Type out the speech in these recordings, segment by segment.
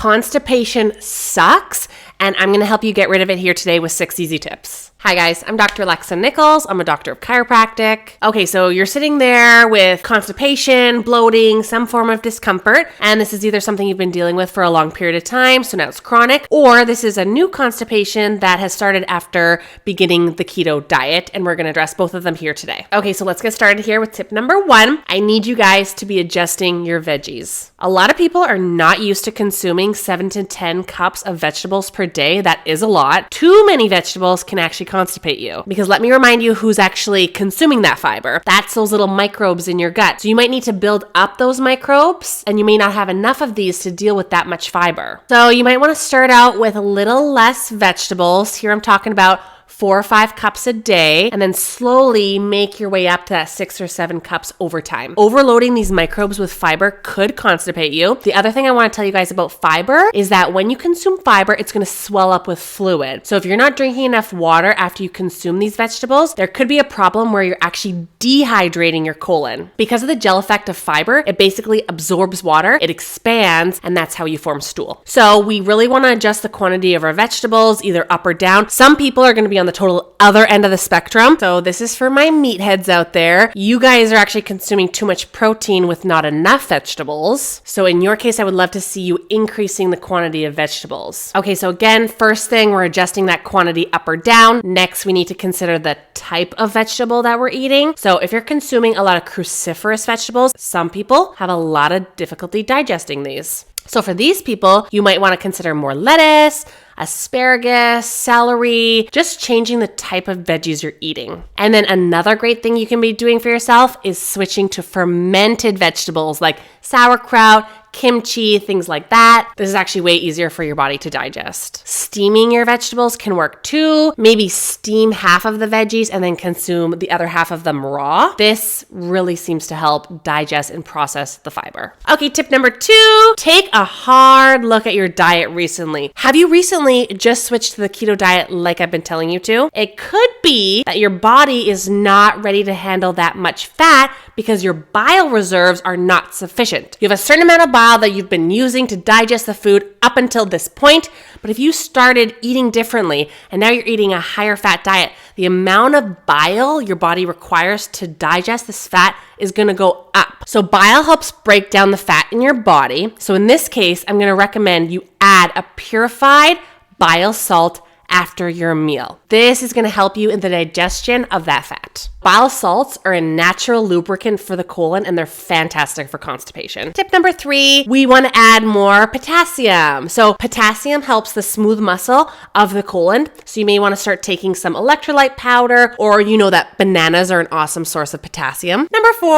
Constipation sucks, and I'm going to help you get rid of it here today with 6 easy tips. Hi guys, I'm Dr. Alexa Nichols. I'm a doctor of chiropractic. Okay, so you're sitting there with constipation, bloating, some form of discomfort, and this is either something you've been dealing with for a long period of time, so now it's chronic, or this is a new constipation that has started after beginning the keto diet, and we're going to address both of them here today. Okay, so let's get started here with tip number 1. I need you guys to be adjusting your veggies. A lot of people are not used to consuming 7 to 10 cups of vegetables per day. That is a lot. Too many vegetables can actually constipate you, because let me remind you who's actually consuming that fiber. That's those little microbes in your gut. So you might need to build up those microbes, and you may not have enough of these to deal with that much fiber. So you might want to start out with a little less vegetables. Here I'm talking about 4 or 5 cups a day, and then slowly make your way up to that 6 or 7 cups over time. Overloading these microbes with fiber could constipate you. The other thing I want to tell you guys about fiber is that when you consume fiber, it's going to swell up with fluid. So if you're not drinking enough water after you consume these vegetables, there could be a problem where you're actually dehydrating your colon. Because of the gel effect of fiber, it basically absorbs water, it expands, and that's how you form stool. So we really want to adjust the quantity of our vegetables, either up or down. Some people are going to be on the total other end of the spectrum. So this is for my meatheads out there. You guys are actually consuming too much protein with not enough vegetables. So in your case, I would love to see you increasing the quantity of vegetables. Okay, so again, first thing, we're adjusting that quantity up or down. Next, we need to consider the type of vegetable that we're eating. So if you're consuming a lot of cruciferous vegetables, some people have a lot of difficulty digesting these. So for these people, you might want to consider more lettuce, asparagus, celery, just changing the type of veggies you're eating. And then another great thing you can be doing for yourself is switching to fermented vegetables like sauerkraut, kimchi, things like that. This is actually way easier for your body to digest. Steaming your vegetables can work too. Maybe steam half of the veggies and then consume the other half of them raw. This really seems to help digest and process the fiber. Okay, tip number 2, take a hard look at your diet recently. Have you recently just switched to the keto diet like I've been telling you to? It could be that your body is not ready to handle that much fat because your bile reserves are not sufficient. You have a certain amount of bile that you've been using to digest the food up until this point, but if you started eating differently and now you're eating a higher fat diet, the amount of bile your body requires to digest this fat is going to go up. So bile helps break down the fat in your body. So in this case, I'm going to recommend you add a purified bile salt after your meal. This is going to help you in the digestion of that fat. Bile salts are a natural lubricant for the colon, and they're fantastic for constipation. Tip number 3, we want to add more potassium. So potassium helps the smooth muscle of the colon. So you may want to start taking some electrolyte powder, or you know that bananas are an awesome source of potassium. Number 4,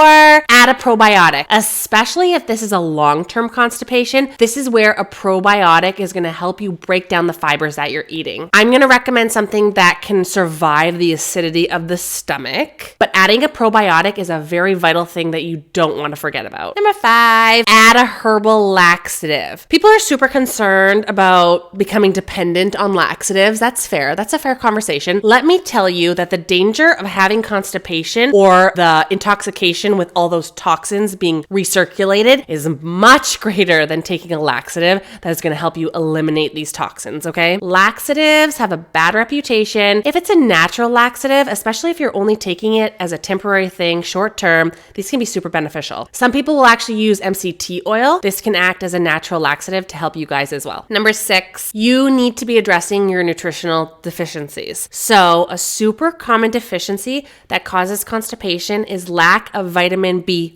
add a probiotic. Especially if this is a long-term constipation, this is where a probiotic is going to help you break down the fibers that you're eating. I'm going to recommend something that can survive the acidity of the stomach, but adding a probiotic is a very vital thing that you don't want to forget about. Number 5, add a herbal laxative. People are super concerned about becoming dependent on laxatives. That's fair. That's a fair conversation. Let me tell you that the danger of having constipation or the intoxication with all those toxins being recirculated is much greater than taking a laxative that is going to help you eliminate these toxins, okay? Laxatives have a bad reputation. If it's a natural laxative, especially if you're only taking it as a temporary thing, short term, these can be super beneficial. Some people will actually use MCT oil. This can act as a natural laxative to help you guys as well. Number 6, you need to be addressing your nutritional deficiencies. So a super common deficiency that causes constipation is lack of vitamin B1.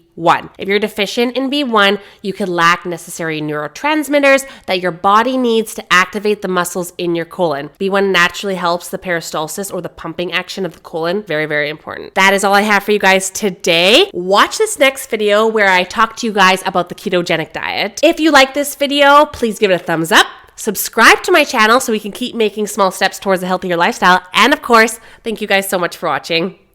If you're deficient in B1, you could lack necessary neurotransmitters that your body needs to activate the muscles in your colon. B1 naturally helps the peristalsis or the pumping action of the colon. Very, very important. That is all I have for you guys today. Watch this next video where I talk to you guys about the ketogenic diet. If you like this video, please give it a thumbs up. Subscribe to my channel so we can keep making small steps towards a healthier lifestyle. And of course, thank you guys so much for watching.